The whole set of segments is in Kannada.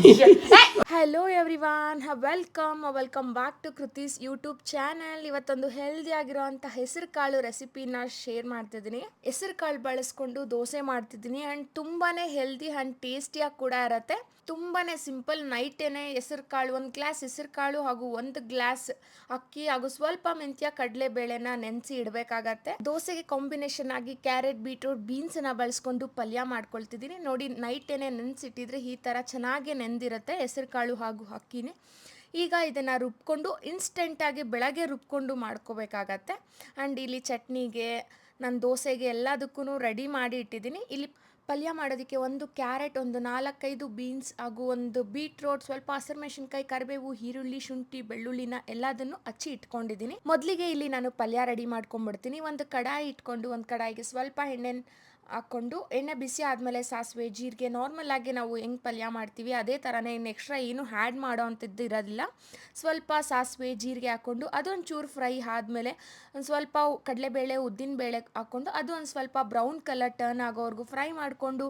Hello everyone, welcome back to Kriti's YouTube channel. ಇವತ್ತೊಂದು ಹೆಲ್ದಿ ಆಗಿರೋಂಥ ಹೆಸರು ಕಾಳು ರೆಸಿಪಿನ ಶೇರ್ ಮಾಡ್ತಿದ್ದೀನಿ. ಹೆಸರು ಕಾಳು ಬಳಸ್ಕೊಂಡು ದೋಸೆ ಮಾಡ್ತಿದ್ದೀನಿ ಆ್ಯಂಡ್ ತುಂಬಾ ಹೆಲ್ದಿ ಆ್ಯಂಡ್ ಟೇಸ್ಟಿಯಾಗಿ ಕೂಡ ಇರುತ್ತೆ. ತುಂಬಾ ಸಿಂಪಲ್. ನೈಟೇನೆ ಹೆಸರು ಕಾಳು, ಒಂದು ಗ್ಲಾಸ್ ಹೆಸರು ಕಾಳು ಹಾಗೂ ಒಂದು ಗ್ಲಾಸ್ ಅಕ್ಕಿ ಹಾಗೂ ಸ್ವಲ್ಪ ಮೆಂತ್ಯ ಕಡಲೆಬೇಳೆನ ನೆನೆಸಿ ಇಡಬೇಕಾಗತ್ತೆ. ದೋಸೆಗೆ ಕಾಂಬಿನೇಷನ್ ಆಗಿ ಕ್ಯಾರೆಟ್, ಬೀಟ್ರೂಟ್, ಬೀನ್ಸನ್ನ ಬಳಸ್ಕೊಂಡು ಪಲ್ಯ ಮಾಡ್ಕೊಳ್ತಿದ್ದೀನಿ. ನೋಡಿ, ನೈಟೇನೆ ನೆನೆಸಿಟ್ಟಿದ್ರೆ ಈ ಥರ ಚೆನ್ನಾಗಿ ನೆಂದಿರುತ್ತೆ ಹೆಸರು ಕಾಳು ಹಾಗೂ ಅಕ್ಕಿನೇ. ಈಗ ಇದನ್ನು ರುಬ್ಕೊಂಡು ಇನ್ಸ್ಟೆಂಟಾಗಿ ಬೆಳಗ್ಗೆ ರುಬ್ಕೊಂಡು ಮಾಡ್ಕೋಬೇಕಾಗತ್ತೆ. ಆ್ಯಂಡ್ ಇಲ್ಲಿ ಚಟ್ನಿಗೆ, ನಾನು ದೋಸೆಗೆ ಎಲ್ಲದಕ್ಕೂ ರೆಡಿ ಮಾಡಿ ಇಟ್ಟಿದ್ದೀನಿ. ಇಲ್ಲಿ ಪಲ್ಯ ಮಾಡೋದಕ್ಕೆ ಒಂದು ಕ್ಯಾರೆಟ್, ಒಂದು 4-5 ಬೀನ್ಸ್ ಹಾಗೂ ಒಂದು ಬೀಟ್ರೋಟ್, ಸ್ವಲ್ಪ ಹಸಿರುಮೆಣಸಿನ್ಕಾಯಿ, ಕರಿಬೇವು, ಈರುಳ್ಳಿ, ಶುಂಠಿ, ಬೆಳ್ಳುಳ್ಳಿನ ಎಲ್ಲದನ್ನು ಹಚ್ಚಿ ಇಟ್ಕೊಂಡಿದ್ದೀನಿ. ಮೊದಲಿಗೆ ಇಲ್ಲಿ ನಾನು ಪಲ್ಯ ರೆಡಿ ಮಾಡ್ಕೊಂಡ್ಬಿಡ್ತೀನಿ. ಒಂದು ಕಡಾಯಿ ಇಟ್ಕೊಂಡು ಒಂದು ಕಡಾಯಿಗೆ ಸ್ವಲ್ಪ ಎಣ್ಣೆ ಹಾಕ್ಕೊಂಡು, ಎಣ್ಣೆ ಬಿಸಿ ಆದಮೇಲೆ ಸಾಸಿವೆ, ಜೀರಿಗೆ, ನಾರ್ಮಲ್ ಆಗಿ ನಾವು ಹೆಂಗೆ ಪಲ್ಯ ಮಾಡ್ತೀವಿ ಅದೇ ಥರನೇ, ಇನ್ನು ಎಕ್ಸ್ಟ್ರಾ ಏನು ಆ್ಯಡ್ ಮಾಡೋ ಅಂಥದ್ದು ಇರೋದಿಲ್ಲ. ಸ್ವಲ್ಪ ಸಾಸಿವೆ, ಜೀರಿಗೆ ಹಾಕ್ಕೊಂಡು ಅದೊಂದು ಫ್ರೈ ಆದಮೇಲೆ ಒಂದು ಸ್ವಲ್ಪ ಕಡಲೆಬೇಳೆ, ಉದ್ದಿನಬೇಳೆ ಹಾಕ್ಕೊಂಡು ಅದು ಒಂದು ಸ್ವಲ್ಪ ಬ್ರೌನ್ ಕಲರ್ ಟರ್ನ್ ಆಗೋವರೆಗೂ ಫ್ರೈ ಮಾಡಿಕೊಂಡು,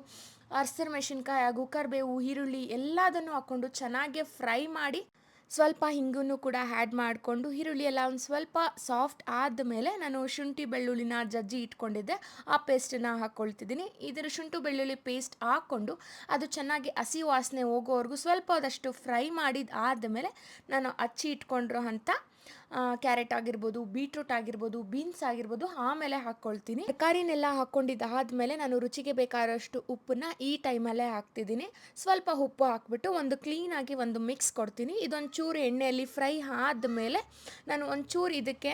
ಹಸಿರುಮೆಣಸಿನ್ಕಾಯಿ ಹಾಗೂ ಕರಿಬೇವು, ಈರುಳ್ಳಿ ಎಲ್ಲದನ್ನು ಹಾಕ್ಕೊಂಡು ಚೆನ್ನಾಗಿ ಫ್ರೈ ಮಾಡಿ, ಸ್ವಲ್ಪ ಹಿಂಗನ್ನು ಕೂಡ ಆ್ಯಡ್ ಮಾಡಿಕೊಂಡು, ಈರುಳ್ಳಿ ಎಲ್ಲ ಒಂದು ಸ್ವಲ್ಪ ಸಾಫ್ಟ್ ಆದಮೇಲೆ ನಾನು ಶುಂಠಿ ಬೆಳ್ಳುಳ್ಳಿನ ಜಜ್ಜಿ ಇಟ್ಕೊಂಡಿದ್ದೆ, ಆ ಪೇಸ್ಟನ್ನು ಹಾಕ್ಕೊಳ್ತಿದ್ದೀನಿ. ಇದರ ಶುಂಠಿ ಬೆಳ್ಳುಳ್ಳಿ ಪೇಸ್ಟ್ ಹಾಕ್ಕೊಂಡು ಅದು ಚೆನ್ನಾಗಿ ಹಸಿ ವಾಸನೆ ಹೋಗೋವರೆಗೂ ಸ್ವಲ್ಪ ಅದಷ್ಟು ಫ್ರೈ ಮಾಡಿದ ಆದಮೇಲೆ ನಾನು ಹಚ್ಚಿ ಇಟ್ಕೊಂಡಿರೋ ಅಂಥ ಕ್ಯಾರೆಟ್ ಆಗಿರ್ಬೋದು, ಬೀಟ್ರೂಟ್ ಆಗಿರ್ಬೋದು, ಬೀನ್ಸ್ ಆಗಿರ್ಬೋದು ಆಮೇಲೆ ಹಾಕ್ಕೊಳ್ತೀನಿ. ತರಕಾರಿನೆಲ್ಲ ಹಾಕ್ಕೊಂಡಿದ್ದಾದಮೇಲೆ ನಾನು ರುಚಿಗೆ ಬೇಕಾದಷ್ಟು ಉಪ್ಪನ್ನ ಈ ಟೈಮಲ್ಲೇ ಹಾಕ್ತಿದ್ದೀನಿ. ಸ್ವಲ್ಪ ಉಪ್ಪು ಹಾಕ್ಬಿಟ್ಟು ಒಂದು ಕ್ಲೀನಾಗಿ ಒಂದು ಮಿಕ್ಸ್ ಕೊಡ್ತೀನಿ. ಇದೊಂಚೂರು ಎಣ್ಣೆಯಲ್ಲಿ ಫ್ರೈ ಆದಮೇಲೆ ನಾನು ಒಂಚೂರು ಇದಕ್ಕೆ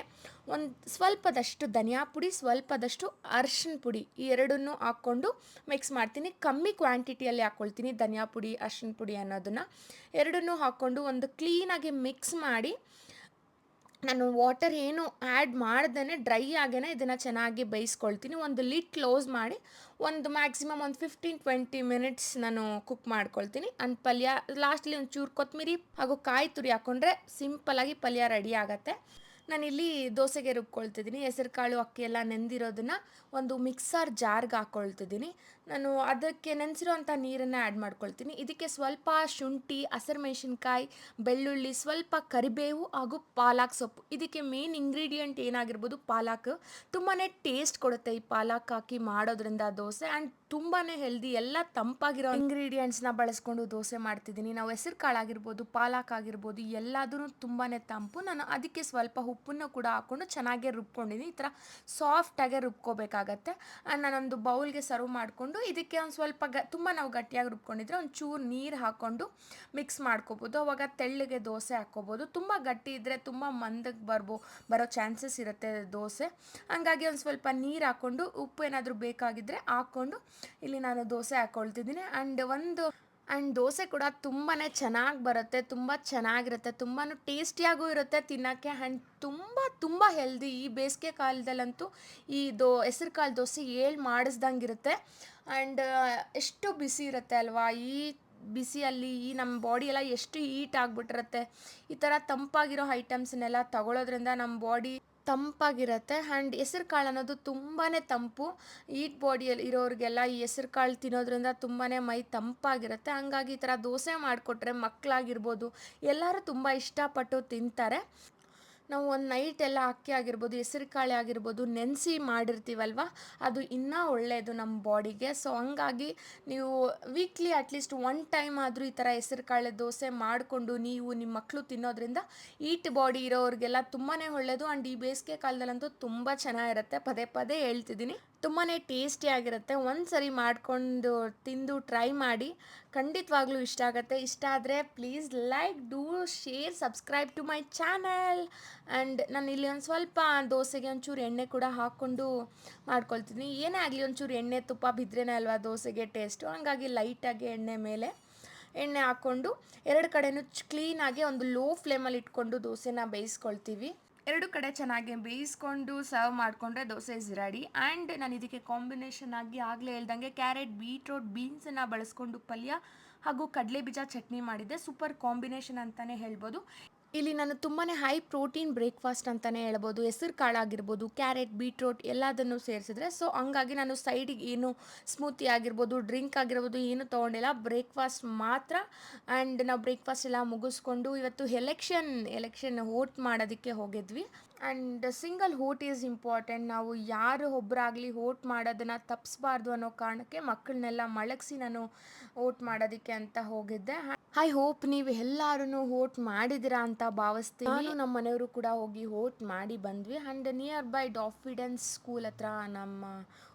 ಒಂದು ಸ್ವಲ್ಪದಷ್ಟು ಧನಿಯಾ ಪುಡಿ, ಸ್ವಲ್ಪದಷ್ಟು ಅರಿಶಿನ ಪುಡಿ, ಈ ಎರಡನ್ನೂ ಹಾಕ್ಕೊಂಡು ಮಿಕ್ಸ್ ಮಾಡ್ತೀನಿ. ಕಮ್ಮಿ ಕ್ವಾಂಟಿಟಿಯಲ್ಲಿ ಹಾಕ್ಕೊಳ್ತೀನಿ ಧನಿಯಾ ಪುಡಿ, ಅರಿಶಿನ ಪುಡಿ ಅನ್ನೋದನ್ನು. ಎರಡನ್ನೂ ಹಾಕ್ಕೊಂಡು ಒಂದು ಕ್ಲೀನಾಗಿ ಮಿಕ್ಸ್ ಮಾಡಿ, ನಾನು ವಾಟರ್ ಏನು ಆ್ಯಡ್ ಮಾಡ್ದೇ ಡ್ರೈ ಆಗೇ ಇದನ್ನು ಚೆನ್ನಾಗಿ ಬೇಯಿಸ್ಕೊಳ್ತೀನಿ. ಒಂದು ಲಿಡ್ ಕ್ಲೋಸ್ ಮಾಡಿ ಒಂದು ಮ್ಯಾಕ್ಸಿಮಮ್ ಒಂದು 15-20 ಮಿನಿಟ್ಸ್ ನಾನು ಕುಕ್ ಮಾಡ್ಕೊಳ್ತೀನಿ. ಅಂಡ್ ಪಲ್ಯ ಲಾಸ್ಟಲ್ಲಿ ಒಂಚೂರು ಕೊತ್ತಂಬರಿ ಹಾಗೂ ಕಾಯಿ ತುರಿ ಹಾಕ್ಕೊಂಡ್ರೆ ಸಿಂಪಲಾಗಿ ಪಲ್ಯ ರೆಡಿ ಆಗುತ್ತೆ. ನಾನಿಲ್ಲಿ ದೋಸೆಗೆ ರುಬ್ಕೊಳ್ತಿದ್ದೀನಿ. ಹೆಸರು ಕಾಳು, ಅಕ್ಕಿ ಎಲ್ಲ ನೆಂದಿರೋದನ್ನು ಒಂದು ಮಿಕ್ಸರ್ ಜಾರ್ಗೆ ಹಾಕ್ಕೊಳ್ತಿದ್ದೀನಿ. ನಾನು ಅದಕ್ಕೆ ನೆನೆಸಿರೋಂಥ ನೀರನ್ನು ಆ್ಯಡ್ ಮಾಡ್ಕೊಳ್ತೀನಿ. ಇದಕ್ಕೆ ಸ್ವಲ್ಪ ಶುಂಠಿ, ಹಸಿರುಮೆಣಸಿನ್ಕಾಯಿ, ಬೆಳ್ಳುಳ್ಳಿ, ಸ್ವಲ್ಪ ಕರಿಬೇವು ಹಾಗೂ ಪಾಲಕ್ ಸೊಪ್ಪು. ಇದಕ್ಕೆ ಮೇನ್ ಇಂಗ್ರೀಡಿಯೆಂಟ್ ಏನಾಗಿರ್ಬೋದು ಪಾಲಕ್. ತುಂಬಾ ಟೇಸ್ಟ್ ಕೊಡುತ್ತೆ ಈ ಪಾಲಕ್ ಹಾಕಿ ಮಾಡೋದ್ರಿಂದ ದೋಸೆ. ಆ್ಯಂಡ್ ತುಂಬಾ ಹೆಲ್ದಿ. ಎಲ್ಲ ತಂಪಾಗಿರೋ ಇಂಗ್ರೀಡಿಯೆಂಟ್ಸ್ನ ಬಳಸ್ಕೊಂಡು ದೋಸೆ ಮಾಡ್ತಿದ್ದೀನಿ. ನಾವು ಹೆಸರು ಕಾಳು ಆಗಿರ್ಬೋದು, ಪಾಲಕ್ ಆಗಿರ್ಬೋದು, ಎಲ್ಲದೂ ತುಂಬಾ ತಂಪು. ನಾನು ಅದಕ್ಕೆ ಸ್ವಲ್ಪ ಉಪ್ಪನ್ನು ಕೂಡ ಹಾಕ್ಕೊಂಡು ಚೆನ್ನಾಗೇ ರುಬ್ಕೊಂಡಿದ್ದೀನಿ. ಈ ಥರ ಸಾಫ್ಟಾಗೆ ರುಬ್ಕೋಬೇಕಾಗತ್ತೆ. ಆ್ಯಂಡ್ ನಾನೊಂದು ಬೌಲ್ಗೆ ಸರ್ವ್ ಮಾಡಿಕೊಂಡು ಇದಕ್ಕೆ ಒಂದು ಸ್ವಲ್ಪ ತುಂಬ ನಾವು ಗಟ್ಟಿಯಾಗಿ ರುಬ್ಕೊಂಡಿದ್ರೆ ಒಂಚೂರು ನೀರು ಹಾಕ್ಕೊಂಡು ಮಿಕ್ಸ್ ಮಾಡ್ಕೋಬೋದು. ಅವಾಗ ತೆಳ್ಳಗೆ ದೋಸೆ ಹಾಕ್ಕೋಬೋದು. ತುಂಬ ಗಟ್ಟಿ ಇದ್ದರೆ ತುಂಬ ಮಂದಕ್ಕೆ ಬರೋ ಚಾನ್ಸಸ್ ಇರುತ್ತೆ ದೋಸೆ. ಹಂಗಾಗಿ ಒಂದು ಸ್ವಲ್ಪ ನೀರು ಹಾಕ್ಕೊಂಡು, ಉಪ್ಪು ಏನಾದರೂ ಬೇಕಾಗಿದ್ದರೆ ಹಾಕ್ಕೊಂಡು ಇಲ್ಲಿ ನಾನು ದೋಸೆ ಹಾಕ್ಕೊಳ್ತಿದ್ದೀನಿ. ಆ್ಯಂಡ್ ದೋಸೆ ಕೂಡ ತುಂಬಾ ಚೆನ್ನಾಗಿ ಬರುತ್ತೆ, ತುಂಬ ಚೆನ್ನಾಗಿರುತ್ತೆ, ತುಂಬಾ ಟೇಸ್ಟಿಯಾಗೂ ಇರುತ್ತೆ ತಿನ್ನೋಕ್ಕೆ. ಆ್ಯಂಡ್ ತುಂಬ ಹೆಲ್ದಿ. ಈ ಬೇಸಿಗೆ ಕಾಲದಲ್ಲಂತೂ ಈ ಹೆಸರು ಕಾಳು ದೋಸೆ ಮಾಡಿಸ್ದಂಗಿರುತ್ತೆ. ಆ್ಯಂಡ್ ಎಷ್ಟು ಬಿಸಿ ಇರುತ್ತೆ ಅಲ್ವಾ, ಈ ಬಿಸಿಯಲ್ಲಿ ಈ ನಮ್ಮ ಬಾಡಿ ಎಲ್ಲ ಎಷ್ಟು ಹೀಟ್ ಆಗಿಬಿಟ್ಟಿರುತ್ತೆ. ಈ ಥರ ತಂಪಾಗಿರೋ ಐಟಮ್ಸನ್ನೆಲ್ಲ ತಗೊಳ್ಳೋದ್ರಿಂದ ನಮ್ಮ ಬಾಡಿ ತಂಪಾಗಿರುತ್ತೆ. ಆ್ಯಂಡ್ ಹೆಸರು ಕಾಳು ಅನ್ನೋದು ತುಂಬಾ ತಂಪು. ಹೀಟ್ ಬಾಡಿಯಲ್ಲಿ ಇರೋರಿಗೆಲ್ಲ ಈ ಹೆಸರು ಕಾಳು ತಿನ್ನೋದ್ರಿಂದ ತುಂಬಾ ಮೈ ತಂಪಾಗಿರುತ್ತೆ. ಹಂಗಾಗಿ ಈ ಥರ ದೋಸೆ ಮಾಡಿಕೊಟ್ರೆ ಮಕ್ಕಳಾಗಿರ್ಬೋದು ಎಲ್ಲರೂ ತುಂಬ ಇಷ್ಟಪಟ್ಟು ತಿಂತಾರೆ. ನಾವು ಒಂದು ನೈಟ್ ಎಲ್ಲ ಅಕ್ಕಿ ಆಗಿರ್ಬೋದು, ಹೆಸರು ಕಾಳು ಆಗಿರ್ಬೋದು ನೆನೆಸಿ ಮಾಡಿರ್ತೀವಲ್ವ, ಅದು ಇನ್ನೂ ಒಳ್ಳೆಯದು ನಮ್ಮ ಬಾಡಿಗೆ. ಸೊ ಹಂಗಾಗಿ ನೀವು ವೀಕ್ಲಿ ಅಟ್ಲೀಸ್ಟ್ 1 ಟೈಮ್ ಆದರೂ ಈ ಥರ ಹೆಸರು ಕಾಳು ದೋಸೆ ಮಾಡಿಕೊಂಡು ನೀವು ನಿಮ್ಮ ಮಕ್ಕಳು ತಿನ್ನೋದ್ರಿಂದ ಈಟ್ ಬಾಡಿ ಇರೋರಿಗೆಲ್ಲ ತುಂಬಾ ಒಳ್ಳೆಯದು. ಆ್ಯಂಡ್ ಈ ಬೇಸಿಗೆ ಕಾಲದಲ್ಲಂತೂ ತುಂಬ ಚೆನ್ನಾಗಿರುತ್ತೆ. ಪದೇ ಪದೇ ಹೇಳ್ತಿದ್ದೀನಿ, ತುಂಬಾ ಟೇಸ್ಟಿಯಾಗಿರುತ್ತೆ. ಒಂದು ಸರಿ ಮಾಡಿಕೊಂಡು ತಿಂದು ಟ್ರೈ ಮಾಡಿ, ಖಂಡಿತವಾಗ್ಲೂ ಇಷ್ಟ ಆಗುತ್ತೆ. ಇಷ್ಟ ಆದರೆ please like, do share, subscribe to my channel. And ನಾನು ಇಲ್ಲಿ ಒಂದು ಸ್ವಲ್ಪ ದೋಸೆಗೆ ಒಂಚೂರು ಎಣ್ಣೆ ಕೂಡ ಹಾಕ್ಕೊಂಡು ಮಾಡ್ಕೊಳ್ತೀನಿ. ಏನೇ ಆಗಲಿ ಒಂಚೂರು ಎಣ್ಣೆ ತುಪ್ಪ ಬಿದ್ರೇ ಅಲ್ವಾ ದೋಸೆಗೆ ಟೇಸ್ಟು. ಹಂಗಾಗಿ ಲೈಟಾಗಿ ಎಣ್ಣೆ ಹಾಕ್ಕೊಂಡು ಎರಡು ಕಡೆನೂ ಕ್ಲೀನಾಗಿ ಒಂದು ಲೋ ಫ್ಲೇಮಲ್ಲಿ ಇಟ್ಕೊಂಡು ದೋಸೆನ ಬೇಯಿಸ್ಕೊಳ್ತೀವಿ. ಎರಡು ಕಡೆ ಚೆನ್ನಾಗಿ ಬೇಯಿಸ್ಕೊಂಡು ಸರ್ವ್ ಮಾಡಿಕೊಂಡ್ರೆ ದೋಸೆ ಇಸ್ ರೆಡಿ. ಆ್ಯಂಡ್ ನಾನು ಇದಕ್ಕೆ ಕಾಂಬಿನೇಷನ್ ಆಗಿ ಆಗಲೇ ಹೇಳ್ದಂಗೆ ಕ್ಯಾರೆಟ್, ಬೀಟ್ರೋಟ್, ಬೀನ್ಸನ್ನು ಬಳಸ್ಕೊಂಡು ಪಲ್ಯ ಹಾಗೂ ಕಡಲೆ ಬೀಜ ಚಟ್ನಿ ಮಾಡಿದ್ದೆ. ಸೂಪರ್ ಕಾಂಬಿನೇಷನ್ ಅಂತಲೇ ಹೇಳ್ಬೋದು. ಇಲ್ಲಿ ನಾನು ತುಂಬಾ ಹೈ ಪ್ರೋಟೀನ್ ಬ್ರೇಕ್ಫಾಸ್ಟ್ ಅಂತಲೇ ಹೇಳ್ಬೋದು. ಹೆಸರು ಕಾಳಾಗಿರ್ಬೋದು, ಕ್ಯಾರೆಟ್, ಬೀಟ್ರೋಟ್ ಎಲ್ಲದನ್ನು ಸೇರಿಸಿದ್ರೆ. ಸೊ ಹಂಗಾಗಿ ನಾನು ಸೈಡಿಗೆ ಏನು ಸ್ಮೂತಿ ಆಗಿರ್ಬೋದು, ಡ್ರಿಂಕ್ ಆಗಿರ್ಬೋದು ಏನು ತೊಗೊಂಡಿಲ್ಲ. ಬ್ರೇಕ್ಫಾಸ್ಟ್ ಮಾತ್ರ. ಆ್ಯಂಡ್ ನಾವು ಬ್ರೇಕ್ಫಾಸ್ಟ್ ಎಲ್ಲ ಮುಗಿಸ್ಕೊಂಡು ಇವತ್ತು ಎಲೆಕ್ಷನ್ ವೋಟ್ ಮಾಡೋದಕ್ಕೆ ಹೋಗಿದ್ವಿ. And single vote is important. ನಾವು ಯಾರು ಒಬ್ಬರಾಗಲಿ ವೋಟ್ ಮಾಡೋದನ್ನು ತಪ್ಪಿಸ್ಬಾರ್ದು ಅನ್ನೋ ಕಾರಣಕ್ಕೆ ಮಕ್ಕಳನ್ನೆಲ್ಲ ಮಲಗಿಸಿ ನಾನು ವೋಟ್ ಮಾಡೋದಕ್ಕೆ ಅಂತ ಹೋಗಿದ್ದೆ. ಐ ಹೋಪ್ ನೀವು ಎಲ್ಲರೂ ವೋಟ್ ಮಾಡಿದ್ದೀರಾ ಅಂತ ಭಾವಿಸ್ತೀನಿ. ನಾನು ನಮ್ಮ ಮನೆಯವರು ಕೂಡ ಹೋಗಿ ವೋಟ್ ಮಾಡಿ ಬಂದ್ವಿ. ಆ್ಯಂಡ್ ನಿಯರ್ ಬೈ ಡಾಫಿಡೆನ್ಸ್ ಸ್ಕೂಲ್ ಹತ್ರ ನಮ್ಮ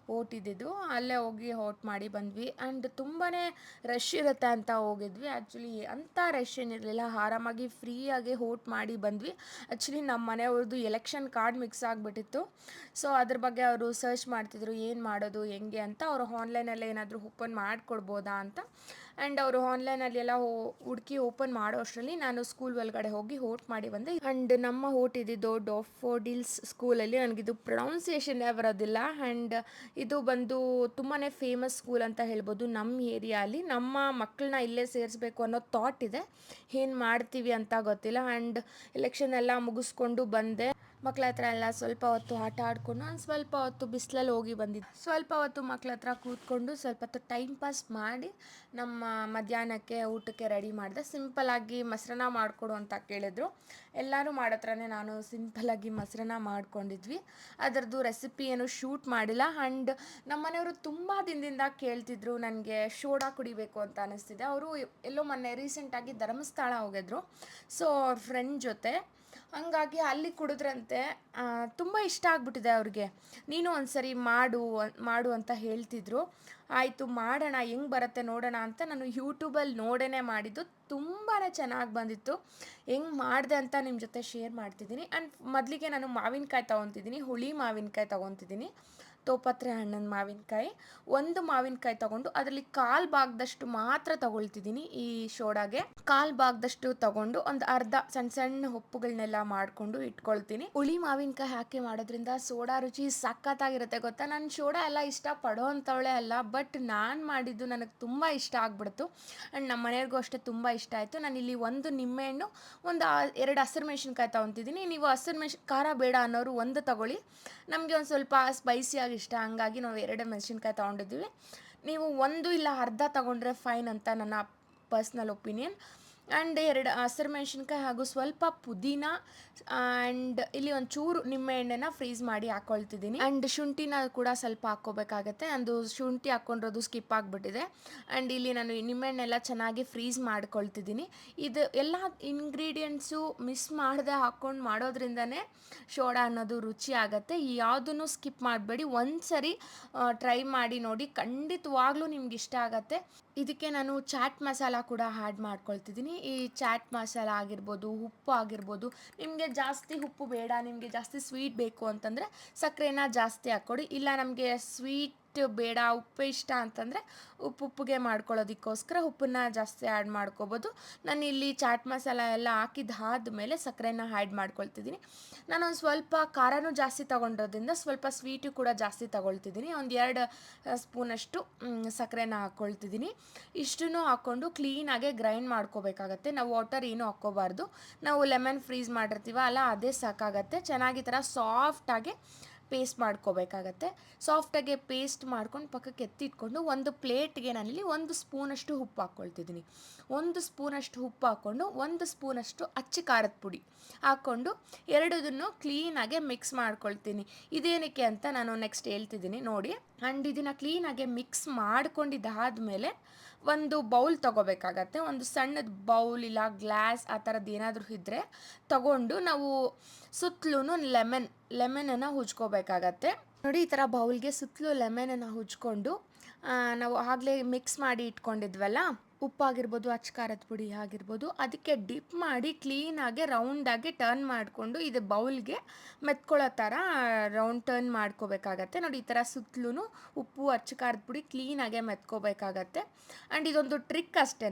ವೋಟ್ ಇದ್ದಿದ್ದು, ಅಲ್ಲೇ ಹೋಗಿ ವೋಟ್ ಮಾಡಿ ಬಂದ್ವಿ. ಆ್ಯಂಡ್ ತುಂಬಾ ರಶ್ ಇರುತ್ತೆ ಅಂತ ಹೋಗಿದ್ವಿ. ಆ್ಯಕ್ಚುಲಿ ಅಂಥ ರಶ್ ಏನಿರಲಿಲ್ಲ, ಆರಾಮಾಗಿ ಫ್ರೀಯಾಗಿ ವೋಟ್ ಮಾಡಿ ಬಂದ್ವಿ. ಆ್ಯಕ್ಚುಲಿ ನಮ್ಮ ಮನೆಯವ್ರದ್ದು ಎಲೆಕ್ಷನ್ ಕಾರ್ಡ್ ಮಿಕ್ಸ್ ಆಗಿಬಿಟ್ಟಿತ್ತು. ಸೊ ಅದ್ರ ಬಗ್ಗೆ ಅವರು ಸರ್ಚ್ ಮಾಡ್ತಿದ್ರು ಏನು ಮಾಡೋದು ಹೆಂಗೆ ಅಂತ. ಅವರು ಆನ್ಲೈನಲ್ಲೇ ಏನಾದರೂ ಓಪನ್ ಮಾಡಿಕೊಡ್ಬೋದಾ ಅಂತ. ಆ್ಯಂಡ್ ಅವರು ಆನ್ಲೈನಲ್ಲಿ ಎಲ್ಲ ಹುಡುಕಿ ಓಪನ್ ಮಾಡೋ ಅಷ್ಟರಲ್ಲಿ ನಾನು ಸ್ಕೂಲ್ ಒಳಗಡೆ ಹೋಗಿ ವೋಟ್ ಮಾಡಿ ಬಂದೆ. ಆ್ಯಂಡ್ ನಮ್ಮ ವೋಟ್ ಇದ್ದಿದ್ದು ಡಾಫೋಡಿಲ್ಸ್ ಸ್ಕೂಲಲ್ಲಿ. ನನಗಿದು ಪ್ರೊನೌನ್ಸಿಯೇಷನ್ನೇ ಬರೋದಿಲ್ಲ. ಆ್ಯಂಡ್ ಇದು ಬಂದು ತುಂಬಾ ಫೇಮಸ್ ಸ್ಕೂಲ್ ಅಂತ ಹೇಳ್ಬೋದು ನಮ್ಮ ಏರಿಯಾಲಿ. ನಮ್ಮ ಮಕ್ಕಳನ್ನ ಇಲ್ಲೇ ಸೇರಿಸ್ಬೇಕು ಅನ್ನೋ ಥಾಟ್ ಇದೆ. ಏನು ಮಾಡ್ತೀವಿ ಅಂತ ಗೊತ್ತಿಲ್ಲ. ಆ್ಯಂಡ್ ಎಲೆಕ್ಷನ್ ಎಲ್ಲ ಮುಗಿಸ್ಕೊಂಡು ಬಂದೆ. ಮಕ್ಕಳ ಹತ್ರ ಎಲ್ಲ ಸ್ವಲ್ಪ ಹೊತ್ತು ಆಟ ಆಡಿಕೊಂಡು ನಾನು ಸ್ವಲ್ಪ ಹೊತ್ತು ಬಿಸಿಲಲ್ಲಿ ಹೋಗಿ ಬಂದಿದ್ದೆ. ಸ್ವಲ್ಪ ಹೊತ್ತು ಮಕ್ಕಳ ಹತ್ರ ಕೂತ್ಕೊಂಡು ಸ್ವಲ್ಪ ಹೊತ್ತು ಟೈಮ್ ಪಾಸ್ ಮಾಡಿ ನಮ್ಮ ಮಧ್ಯಾಹ್ನಕ್ಕೆ ಊಟಕ್ಕೆ ರೆಡಿ ಮಾಡಿದೆ. ಸಿಂಪಲ್ಲಾಗಿ ಮೊಸರನ್ನ ಮಾಡಿಕೊಡು ಅಂತ ಕೇಳಿದ್ರು. ಎಲ್ಲರೂ ಮಾಡೋತ್ರನೇ ನಾನು ಸಿಂಪಲ್ಲಾಗಿ ಮೊಸರನ್ನ ಮಾಡ್ಕೊಂಡಿದ್ವಿ. ಅದರದ್ದು ರೆಸಿಪಿ ಏನು ಶೂಟ್ ಮಾಡಿಲ್ಲ. ಆ್ಯಂಡ್ ನಮ್ಮ ಮನೆಯವರು ತುಂಬ ದಿನದಿಂದ ಕೇಳ್ತಿದ್ರು, ನನಗೆ ಸೋಡಾ ಕುಡಿಬೇಕು ಅಂತ ಅನ್ನಿಸ್ತಿದೆ. ಅವರು ಎಲ್ಲೋ ಮೊನ್ನೆ ರೀಸೆಂಟಾಗಿ ಧರ್ಮಸ್ಥಳ ಹೋಗಿದ್ರು. ಸೊ ಅವ್ರ ಫ್ರೆಂಡ್ ಜೊತೆ. ಹಂಗಾಗಿ ಅಲ್ಲಿ ಕುಡಿದ್ರಂತೆ. ತುಂಬ ಇಷ್ಟ ಆಗ್ಬಿಟ್ಟಿದೆ ಅವ್ರಿಗೆ. ನೀನು ಒಂದ್ಸರಿ ಮಾಡು ಅಂತ ಹೇಳ್ತಿದ್ರು. ಆಯಿತು ಮಾಡೋಣ, ಹೆಂಗೆ ಬರುತ್ತೆ ನೋಡೋಣ ಅಂತ ನಾನು ಯೂಟ್ಯೂಬಲ್ಲಿ ನೋಡೇ ಮಾಡಿದ್ದು. ತುಂಬಾ ಚೆನ್ನಾಗಿ ಬಂದಿತ್ತು. ಹೆಂಗೆ ಮಾಡಿದೆ ಅಂತ ನಿಮ್ಮ ಜೊತೆ ಶೇರ್ ಮಾಡ್ತಿದ್ದೀನಿ. ಆ್ಯಂಡ್ ಮೊದಲಿಗೆ ನಾನು ಮಾವಿನಕಾಯಿ ತೊಗೊತಿದ್ದೀನಿ, ಹುಳಿ ಮಾವಿನಕಾಯಿ ತೊಗೊತಿದ್ದೀನಿ. ತೋಪತ್ರೆ ಹಣ್ಣಿನ ಮಾವಿನಕಾಯಿ. ಒಂದು ಮಾವಿನಕಾಯಿ ತೊಗೊಂಡು ಅದರಲ್ಲಿ ಕಾಲು ಭಾಗದಷ್ಟು ಮಾತ್ರ ತೊಗೊಳ್ತಿದ್ದೀನಿ. ಈ ಸೋಡಾಗೆ ಕಾಲು ಭಾಗದಷ್ಟು ತೊಗೊಂಡು ಒಂದು ಅರ್ಧ ಸಣ್ಣ ಸಣ್ಣ ಉಪ್ಪುಗಳನ್ನೆಲ್ಲ ಮಾಡಿಕೊಂಡು ಇಟ್ಕೊಳ್ತೀನಿ. ಹುಳಿ ಮಾವಿನಕಾಯಿ ಹಾಕಿ ಮಾಡೋದ್ರಿಂದ ಸೋಡಾ ರುಚಿ ಸಖತ್ತಾಗಿರುತ್ತೆ ಗೊತ್ತಾ. ನಾನು ಸೋಡಾ ಎಲ್ಲ ಇಷ್ಟಪಡೋ ಅಂಥವಳೆ ಅಲ್ಲ, ಬಟ್ ನಾನು ಮಾಡಿದ್ದು ನನಗೆ ತುಂಬ ಇಷ್ಟ ಆಗ್ಬಿಡ್ತು. ಆ್ಯಂಡ್ ನಮ್ಮ ಮನೆಯವ್ರಿಗೂ ಅಷ್ಟೇ ತುಂಬ ಇಷ್ಟ ಆಯಿತು. ನಾನಿಲ್ಲಿ ಒಂದು ನಿಂಬೆಹಣ್ಣು, ಒಂದು 2 ಹಸಿರು ಮೆಣಸಿನ್ಕಾಯಿ ತೊಗೊತಿದ್ದೀನಿ. ನೀವು ಖಾರ ಬೇಡ ಅನ್ನೋರು ಒಂದು ತೊಗೊಳ್ಳಿ. ನಮಗೆ ಒಂದು ಸ್ವಲ್ಪ ಸ್ಪೈಸಿಯಾಗಿ ಇಷ್ಟ, ಹಂಗಾಗಿ ನಾವು 2 ಮೆಣಸಿನ್ಕಾಯಿ ತೊಗೊಂಡಿದ್ದೀವಿ. ನೀವು 1 ಇಲ್ಲ ಅರ್ಧ ತೊಗೊಂಡ್ರೆ ಫೈನ್ ಅಂತ ನನ್ನ ಪರ್ಸ್ನಲ್ ಒಪಿನಿಯನ್. ಆ್ಯಂಡ್ 2 ಹಸಿರು ಮೆಣಸಿನ್ಕಾಯಿ ಹಾಗೂ ಸ್ವಲ್ಪ ಪುದೀನ. ಆ್ಯಂಡ್ ಇಲ್ಲಿ ಒಂಚೂರು ನಿಂಬೆಹಣ್ಣನ್ನು ಫ್ರೀಸ್ ಮಾಡಿ ಹಾಕ್ಕೊಳ್ತಿದ್ದೀನಿ. ಆ್ಯಂಡ್ ಶುಂಠಿನ ಕೂಡ ಸ್ವಲ್ಪ ಹಾಕ್ಕೋಬೇಕಾಗತ್ತೆ. ಅದು ಶುಂಠಿ ಹಾಕ್ಕೊಂಡಿರೋದು ಸ್ಕಿಪ್ ಆಗಿಬಿಟ್ಟಿದೆ. ಆ್ಯಂಡ್ ಇಲ್ಲಿ ನಾನು ನಿಂಬೆಹಣ್ಣೆಲ್ಲ ಚೆನ್ನಾಗಿ ಫ್ರೀಸ್ ಮಾಡ್ಕೊಳ್ತಿದ್ದೀನಿ. ಇದು ಎಲ್ಲ ಇಂಗ್ರೀಡಿಯೆಂಟ್ಸು ಮಿಸ್ ಮಾಡದೆ ಹಾಕ್ಕೊಂಡು ಮಾಡೋದ್ರಿಂದನೇ ಸೋಡಾ ಅನ್ನೋದು ರುಚಿ ಆಗುತ್ತೆ. ಯಾವುದನ್ನು ಸ್ಕಿಪ್ ಮಾಡಬೇಡಿ. ಒಂದು ಸರಿ ಟ್ರೈ ಮಾಡಿ ನೋಡಿ, ಖಂಡಿತವಾಗ್ಲೂ ನಿಮ್ಗೆ ಇಷ್ಟ ಆಗುತ್ತೆ. ಇದಕ್ಕೆ ನಾನು ಚಾಟ್ ಮಸಾಲ ಕೂಡ ಆ್ಯಡ್ ಮಾಡ್ಕೊಳ್ತಿದ್ದೀನಿ. ಈ ಚಾಟ್ ಮಸಾಲ ಆಗಿರ್ಬೋದು, ಉಪ್ಪು ಆಗಿರ್ಬೋದು. ನಿಮಗೆ ಜಾಸ್ತಿ ಉಪ್ಪು ಬೇಡ, ನಿಮಗೆ ಜಾಸ್ತಿ ಸ್ವೀಟ್ ಬೇಕು ಅಂತಂದರೆ ಸಕ್ಕರೆನ ಜಾಸ್ತಿ ಹಾಕ್ಕೊಡಿ. ಇಲ್ಲ ನಮಗೆ ಸ್ವೀಟ್ ಬೇಡ, ಉಪ್ಪು ಇಷ್ಟ ಅಂತಂದರೆ ಉಪ್ಪುಗೆ ಮಾಡ್ಕೊಳ್ಳೋದಕ್ಕೋಸ್ಕರ ಉಪ್ಪನ್ನ ಜಾಸ್ತಿ ಆ್ಯಡ್ ಮಾಡ್ಕೋಬೋದು. ನಾನು ಇಲ್ಲಿ ಚಾಟ್ ಮಸಾಲ ಎಲ್ಲ ಹಾಕಿದ್ದಾದಮೇಲೆ ಸಕ್ಕರೆನ ಆ್ಯಡ್ ಮಾಡ್ಕೊಳ್ತಿದ್ದೀನಿ. ನಾನೊಂದು ಸ್ವಲ್ಪ ಖಾರನೂ ಜಾಸ್ತಿ ತೊಗೊಂಡಿರೋದ್ರಿಂದ ಸ್ವಲ್ಪ ಸ್ವೀಟು ಕೂಡ ಜಾಸ್ತಿ ತೊಗೊಳ್ತಿದ್ದೀನಿ. ಒಂದು 2 ಸ್ಪೂನಷ್ಟು ಸಕ್ಕರೆನ ಹಾಕ್ಕೊಳ್ತಿದ್ದೀನಿ. ಇಷ್ಟನ್ನು ಹಾಕ್ಕೊಂಡು ಕ್ಲೀನಾಗೆ ಗ್ರೈಂಡ್ ಮಾಡ್ಕೋಬೇಕಾಗತ್ತೆ. ನಾವು ವಾಟರ್ ಏನೂ ಹಾಕ್ಕೋಬಾರ್ದು. ನಾವು ಲೆಮನ್ ಫ್ರೀಸ್ ಮಾಡಿರ್ತೀವ ಅಲ್ಲ, ಅದೇ ಸಾಕಾಗತ್ತೆ. ಚೆನ್ನಾಗಿ ಥರ ಸಾಫ್ಟಾಗಿ ಪೇಸ್ಟ್ ಮಾಡ್ಕೋಬೇಕಾಗತ್ತೆ. ಸಾಫ್ಟಾಗಿ ಪೇಸ್ಟ್ ಮಾಡ್ಕೊಂಡು ಪಕ್ಕಕ್ಕೆ ಎತ್ತಿಟ್ಕೊಂಡು ಒಂದು ಪ್ಲೇಟ್ಗೆ ನಾನಿಲ್ಲಿ 1 ಸ್ಪೂನಷ್ಟು ಉಪ್ಪು ಹಾಕ್ಕೊಳ್ತಿದ್ದೀನಿ. 1 ಸ್ಪೂನಷ್ಟು ಉಪ್ಪು ಹಾಕ್ಕೊಂಡು 1 ಸ್ಪೂನಷ್ಟು ಅಚ್ಚ ಖಾರದ ಪುಡಿ ಹಾಕ್ಕೊಂಡು ಎರಡದನ್ನು ಕ್ಲೀನಾಗೆ ಮಿಕ್ಸ್ ಮಾಡ್ಕೊಳ್ತೀನಿ. ಇದೇನಕ್ಕೆ ಅಂತ ನಾನು ನೆಕ್ಸ್ಟ್ ಹೇಳ್ತಿದ್ದೀನಿ ನೋಡಿ. ಆ್ಯಂಡ್ ಇದನ್ನು ಕ್ಲೀನಾಗೆ ಮಿಕ್ಸ್ ಮಾಡ್ಕೊಂಡಿದ್ದಾದಮೇಲೆ ಒಂದು ಬೌಲ್ ತೊಗೋಬೇಕಾಗತ್ತೆ. ಒಂದು ಸಣ್ಣದ ಬೌಲ್ ಇಲ್ಲ ಗ್ಲಾಸ್ ಆ ಥರದ್ದು ಏನಾದರೂ ಇದ್ದರೆ ತಗೊಂಡು ನಾವು ಸುತ್ತಲೂ ಲೆಮನನ್ನು ಉಜ್ಕೋಬೇಕಾಗತ್ತೆ. ನೋಡಿ, ಈ ಥರ ಬೌಲ್ಗೆ ಸುತ್ತಲೂ ಲೆಮನನ್ನು ಉಜ್ಕೊಂಡು ನಾವು ಆಗಲೇ ಮಿಕ್ಸ್ ಮಾಡಿ ಇಟ್ಕೊಂಡಿದ್ವಲ್ಲ, ಉಪ್ಪಾಗಿರ್ಬೋದು, ಅಚ್ಚ ಖಾರದ ಪುಡಿ ಆಗಿರ್ಬೋದು, ಅದಕ್ಕೆ ಡಿಪ್ ಮಾಡಿ ಕ್ಲೀನಾಗಿ ರೌಂಡಾಗಿ ಟರ್ನ್ ಮಾಡಿಕೊಂಡು ಇದು ಬೌಲ್ಗೆ ಮೆತ್ಕೊಳ್ಳೋ ಥರ ರೌಂಡ್ ಟರ್ನ್ ಮಾಡ್ಕೋಬೇಕಾಗತ್ತೆ. ನೋಡಿ, ಈ ಥರ ಸುತ್ತಲೂ ಉಪ್ಪು ಅಚ್ಚ ಖಾರದ ಪುಡಿ ಕ್ಲೀನಾಗೆ ಮೆತ್ಕೋಬೇಕಾಗತ್ತೆ. ಆ್ಯಂಡ್ ಇದೊಂದು ಟ್ರಿಕ್ ಅಷ್ಟೇ.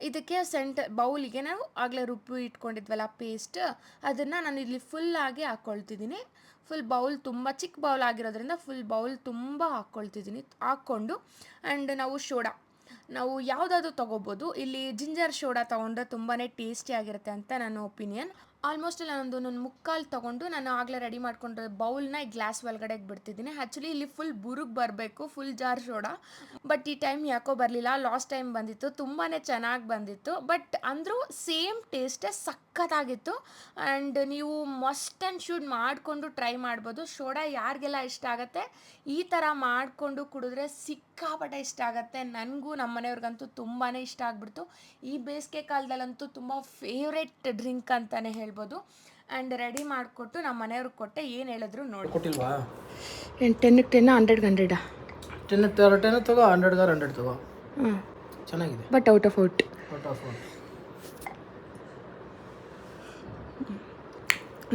ಇದಕ್ಕೆ ಬೌಲಿಗೆ ನಾವು ಆಗಲೇ ರುಬ್ಬಿ ಇಟ್ಕೊಂಡಿದ್ವಲ್ಲ ಪೇಸ್ಟ್, ಅದನ್ನು ನಾನು ಇಲ್ಲಿ ಫುಲ್ಲಾಗಿ ಹಾಕ್ಕೊಳ್ತಿದ್ದೀನಿ. ಫುಲ್ ಬೌಲ್ ತುಂಬ ಚಿಕ್ಕ ಬೌಲ್ ಆಗಿರೋದ್ರಿಂದ ಫುಲ್ ಬೌಲ್ ತುಂಬ ಹಾಕ್ಕೊಳ್ತಿದ್ದೀನಿ. ಹಾಕ್ಕೊಂಡು ಆ್ಯಂಡ್ ನಾವು ನಾವು ಯಾವುದಾದ್ರು ತೊಗೋಬೋದು. ಇಲ್ಲಿ ಜಿಂಜರ್ ಸೋಡಾ ತೊಗೊಂಡ್ರೆ ತುಂಬಾ ಟೇಸ್ಟಿಯಾಗಿರುತ್ತೆ ಅಂತ ನನ್ನ ಒಪಿನಿಯನ್. ಆಲ್ಮೋಸ್ಟ್ ನಾನೊಂದು ಮುಕ್ಕಾಲು ತೊಗೊಂಡು ನಾನು ಆಗಲೇ ರೆಡಿ ಮಾಡ್ಕೊಂಡ್ರೆ ಬೌಲ್ನ ಈ ಗ್ಲಾಸ್ ಒಳಗಡೆ ಬಿಡ್ತಿದ್ದೀನಿ. ಆ್ಯಕ್ಚುಲಿ ಇಲ್ಲಿ ಫುಲ್ ಬುರುಗ್ ಬರಬೇಕು, ಫುಲ್ ಜಾರ್ ಸೋಡಾ. ಬಟ್ ಈ ಟೈಮ್ ಯಾಕೋ ಬರಲಿಲ್ಲ. ಲಾಸ್ಟ್ ಟೈಮ್ ಬಂದಿತ್ತು, ತುಂಬಾ ಚೆನ್ನಾಗಿ ಬಂದಿತ್ತು. ಬಟ್ ಅಂದರೂ ಸೇಮ್ ಟೇಸ್ಟೇ ಸಖತ್ತಾಗಿತ್ತು. ಆ್ಯಂಡ್ ನೀವು ಮಸ್ಟ್ ಆ್ಯಂಡ್ ಶುಡ್ ಮಾಡಿಕೊಂಡು ಟ್ರೈ ಮಾಡ್ಬೋದು. ಸೋಡಾ ಯಾರಿಗೆಲ್ಲ ಇಷ್ಟ ಆಗುತ್ತೆ ಈ ಥರ ಮಾಡಿಕೊಂಡು ಕುಡಿದ್ರೆ ಸಿಕ್ಕಾಪಟ್ಟೆ ಇಷ್ಟ ಆಗುತ್ತೆ. ನನಗೂ ನಮ್ಮ ಮನೆಯವ್ರಿಗಂತೂ ತುಂಬಾ ಇಷ್ಟ ಆಗ್ಬಿಡ್ತು. ಈ ಬೇಸಿಗೆ ಕಾಲದಲ್ಲಂತೂ ತುಂಬ ಫೇವ್ರೆಟ್ ಡ್ರಿಂಕ್ ಅಂತಲೇ ಹೇಳ್ಬೋದು. ಆ್ಯಂಡ್ ರೆಡಿ ಮಾಡಿಕೊಟ್ಟು ನಮ್ಮ ಮನೆಯವ್ರಿಗೆ ಕೊಟ್ಟೆ. ಏನು ಹೇಳಿದ್ರು ನೋಡಿ. ಕೊಟ್ಟಿಲ್ವಾ? 10ಕ್ಕೆ 10 100ಗೆ 100 10 ತಗೋ, 100ಗೆ 100 ತಗೋ. ಚೆನ್ನಾಗಿದೆ. But out of out.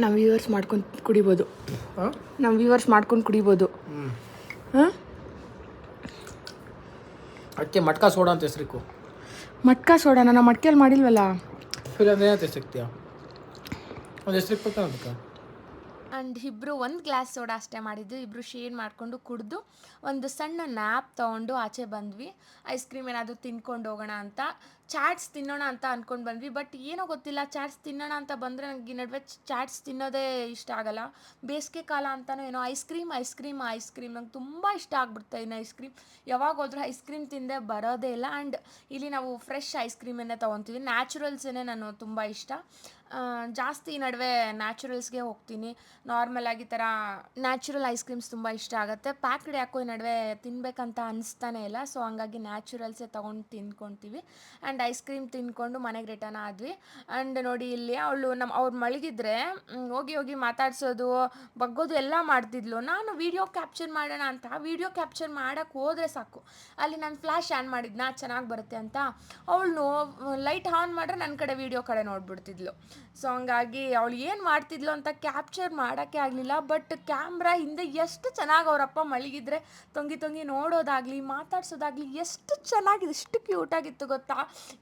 ನಾವು ವ್ಯೂವರ್ಸ್ ಮಾಡ್ಕೊಂಡು ಕುಡಿಬೋದು. ಹಾಂ, ಅದಕ್ಕೆ ಮಟ್ಕಾ ಸೋಡಾ ಅಂತ ಹೆಸರಿಕು. ಮಟ್ಕಾ ಸೋಡಾನ ನಾವು ಮಟ್ಕೆಯಲ್ಲಿ ಮಾಡಿಲ್ವಲ್ಲ. ಫಿಲ್ ಅಂದರೆ ಏನಂತ ಹೆಸರಿಕ್ತೀಯ? ಒಂದು ಹೆಸರಿಕ್ಬೇಕು ಅದಕ್ಕೆ. ಆ್ಯಂಡ್ ಇಬ್ಬರು ಒಂದು ಗ್ಲಾಸ್ ಸೋಡಾ ಅಷ್ಟೇ ಮಾಡಿದ್ದು. ಇಬ್ಬರು ಶೇರ್ ಮಾಡಿಕೊಂಡು ಕುಡಿದು ಒಂದು ಸಣ್ಣ ನ್ಯಾಪ್ ತೊಗೊಂಡು ಆಚೆ ಬಂದ್ವಿ. ಐಸ್ ಕ್ರೀಮ್ ಏನಾದರೂ ತಿನ್ಕೊಂಡು ಹೋಗೋಣ ಅಂತ, ಚಾಟ್ಸ್ ತಿನ್ನೋಣ ಅಂತ ಅಂದ್ಕೊಂಡು ಬಂದ್ವಿ. ಬಟ್ ಏನೋ ಗೊತ್ತಿಲ್ಲ, ಚಾಟ್ಸ್ ತಿನ್ನೋಣ ಅಂತ ಬಂದರೆ ನನಗೆ ಈ ನಡುವೆ ಚಾಟ್ಸ್ ತಿನ್ನೋದೇ ಇಷ್ಟ ಆಗಲ್ಲ. ಬೇಸಿಗೆ ಕಾಲ ಅಂತಲೂ ಏನೋ ಐಸ್ ಕ್ರೀಮ್ ನಂಗೆ ತುಂಬ ಇಷ್ಟ ಆಗ್ಬಿಡುತ್ತೆ. ಇನ್ನು ಐಸ್ ಕ್ರೀಮ್ ಯಾವಾಗ ಹೋದ್ರೂ ಐಸ್ ಕ್ರೀಮ್ ತಿಂದೆ ಬರೋದೇ ಇಲ್ಲ. ಆ್ಯಂಡ್ ಇಲ್ಲಿ ನಾವು ಫ್ರೆಶ್ ಐಸ್ ಕ್ರೀಮನ್ನೇ ತೊಗೊತೀವಿ. ನ್ಯಾಚುರಲ್ಸೇ ನಾನು ತುಂಬ ಇಷ್ಟ. ಜಾಸ್ತಿ ಈ ನಡುವೆ ನ್ಯಾಚುರಲ್ಸ್ಗೆ ಹೋಗ್ತೀನಿ. ನಾರ್ಮಲಾಗಿ ಥರ ನ್ಯಾಚುರಲ್ ಐಸ್ ಕ್ರೀಮ್ಸ್ ತುಂಬ ಇಷ್ಟ ಆಗುತ್ತೆ. ಪ್ಯಾಕ್ಡ್ ಯಾಕೋ ಈ ನಡುವೆ ತಿನ್ನಬೇಕಂತ ಅನಿಸ್ತಾನೆ ಇಲ್ಲ. ಸೊ ಹಂಗಾಗಿ ನ್ಯಾಚುರಲ್ಸೇ ತೊಗೊಂಡು ತಿನ್ಕೊತೀವಿ. ಆ್ಯಂಡ್ ಐಸ್ ಕ್ರೀಮ್ ತಿನ್ಕೊಂಡು ಮನೆಗೆ ರಿಟರ್ನ್ ಆದ್ವಿ. ಆ್ಯಂಡ್ ನೋಡಿ ಇಲ್ಲಿ ಅವ್ರು ಮಲಗಿದ್ರೆ ಹೋಗಿ ಮಾತಾಡ್ಸೋದು, ಬಗ್ಗೋದು ಎಲ್ಲ ಮಾಡ್ತಿದ್ಲು. ನಾನು ವೀಡಿಯೋ ಕ್ಯಾಪ್ಚರ್ ಮಾಡೋಣ ಅಂತ ವೀಡಿಯೋ ಕ್ಯಾಪ್ಚರ್ ಮಾಡೋಕ್ಕೆ ಹೋದರೆ ಸಾಕು, ಅಲ್ಲಿ ನಾನು ಫ್ಲ್ಯಾಶ್ ಆನ್ ಮಾಡಿದ್ನ ಚೆನ್ನಾಗಿ ಬರುತ್ತೆ ಅಂತ, ಅವಳು ಲೈಟ್ ಆನ್ ಮಾಡ್ರೆ ನನ್ನ ಕಡೆ ವೀಡಿಯೋ ಕಡೆ ನೋಡ್ಬಿಡ್ತಿದ್ಲು. ಸೊ ಹಂಗಾಗಿ ಅವಳು ಏನು ಮಾಡ್ತಿದ್ಲು ಅಂತ ಕ್ಯಾಪ್ಚರ್ ಮಾಡೋಕ್ಕೆ ಆಗಲಿಲ್ಲ. ಬಟ್ ಕ್ಯಾಮ್ರಾ ಹಿಂದೆ ಎಷ್ಟು ಚೆನ್ನಾಗಿ ಅವರಪ್ಪ ಮಲಗಿದ್ರೆ ತೊಂಗಿ ನೋಡೋದಾಗಲಿ ಮಾತಾಡ್ಸೋದಾಗಲಿ ಎಷ್ಟು ಚೆನ್ನಾಗಿದೆ, ಎಷ್ಟು ಕ್ಯೂಟಾಗಿತ್ತು ಗೊತ್ತಾ.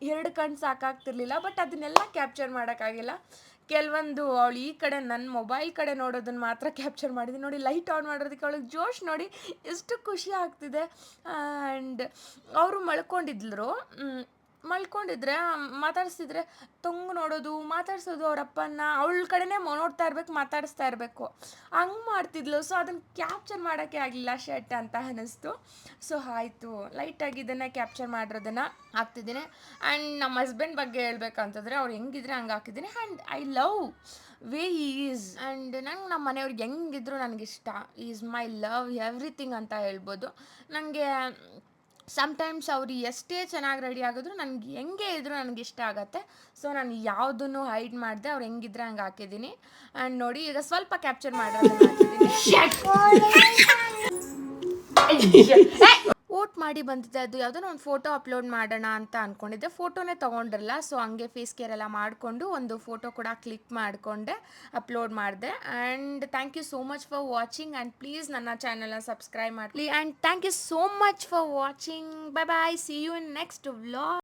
2 ಕಣ್ಣು ಸಾಕಾಗ್ತಿರ್ಲಿಲ್ಲ. ಬಟ್ ಅದನ್ನೆಲ್ಲ ಕ್ಯಾಪ್ಚರ್ ಮಾಡೋಕ್ಕಾಗಿಲ್ಲ. ಕೆಲವೊಂದು ಅವಳು ಈ ಕಡೆ ನನ್ನ ಮೊಬೈಲ್ ಕಡೆ ನೋಡೋದನ್ನು ಮಾತ್ರ ಕ್ಯಾಪ್ಚರ್ ಮಾಡಿದ್ದೀನಿ. ನೋಡಿ, ಲೈಟ್ ಆನ್ ಮಾಡೋದಕ್ಕೆ ಅವಳಿಗೆ ಜೋಶ್ ನೋಡಿ ಎಷ್ಟು ಖುಷಿ ಆಗ್ತಿದೆ. ಆ್ಯಂಡ್ ಅವರು ಮಲ್ಕೊಂಡಿದ್ರೆ ಮಾತಾಡಿಸ್ತಿದ್ರೆ ನೋಡೋದು, ಮಾತಾಡ್ಸೋದು ಅವರಪ್ಪನ, ಅವಳ ಕಡೆನೇ ನೋಡ್ತಾ ಇರಬೇಕು, ಮಾತಾಡಿಸ್ತಾ ಇರಬೇಕು, ಹಂಗೆ ಮಾಡ್ತಿದ್ಲು. ಸೊ ಅದನ್ನು ಕ್ಯಾಪ್ಚರ್ ಮಾಡೋಕ್ಕೆ ಆಗಲಿಲ್ಲ ಶರ್ಟ್ ಅಂತ ಅನ್ನಿಸ್ತು. ಸೊ ಆಯಿತು, ಲೈಟಾಗಿ ಇದನ್ನು ಕ್ಯಾಪ್ಚರ್ ಮಾಡಿರೋದನ್ನು ಹಾಕ್ತಿದ್ದೀನಿ. ಆ್ಯಂಡ್ ನಮ್ಮ ಹಸ್ಬೆಂಡ್ ಬಗ್ಗೆ ಹೇಳ್ಬೇಕಂತಂದರೆ ಅವ್ರು ಹೆಂಗಿದ್ರೆ ಹಂಗೆ ಹಾಕಿದ್ದೀನಿ. And I love way he is. And ನಂಗೆ ನಮ್ಮ ಮನೆಯವ್ರಿಗೆ ಹೆಂಗಿದ್ರು ನನಗಿಷ್ಟ. ಈಸ್ ಮೈ ಲವ್ ಎವ್ರಿಥಿಂಗ್ ಅಂತ ಹೇಳ್ಬೋದು. ನನಗೆ ಸಮ್ಟೈಮ್ಸ್ ಅವ್ರು ಎಷ್ಟೇ ಚೆನ್ನಾಗಿ ರೆಡಿ ಆಗಿದ್ರು ನನಗೆ ಹೆಂಗೆ ಇದ್ದರೂ ನನಗಿಷ್ಟ ಆಗುತ್ತೆ. ಸೊ ನಾನು ಯಾವುದನ್ನು ಹೈಡ್ ಮಾಡಿದೆ, ಅವ್ರು ಹೆಂಗಿದ್ರೆ ಹಂಗೆ ಹಾಕಿದ್ದೀನಿ. ಆ್ಯಂಡ್ ನೋಡಿ, ಈಗ ಸ್ವಲ್ಪ ಕ್ಯಾಪ್ಚರ್ ಮಾಡೋದನ್ನು ಹಾಕಿದ್ದೀನಿ. ವೋಟ್ ಮಾಡಿ ಬಂದಿದ್ದೆ. ಅದು ಯಾವುದೋ ಒಂದು ಫೋಟೋ ಅಪ್ಲೋಡ್ ಮಾಡೋಣ ಅಂತ ಅಂದ್ಕೊಂಡಿದ್ದೆ. ಫೋಟೋನೇ ತೊಗೊಂಡಿರಲ್ಲ. ಸೊ ಹಂಗೆ ಫೇಸ್ ಕೇರ್ ಎಲ್ಲ ಮಾಡಿಕೊಂಡು ಒಂದು ಫೋಟೋ ಕೂಡ ಕ್ಲಿಕ್ ಮಾಡಿಕೊಂಡೆ, ಅಪ್ಲೋಡ್ ಮಾಡಿದೆ. And thank you so much for watching. And please ನನ್ನ ಚಾನಲ್ನ ಸಬ್ಸ್ಕ್ರೈಬ್ ಮಾಡಲಿ. And thank you so much for watching. Bye bye, see you in next vlog.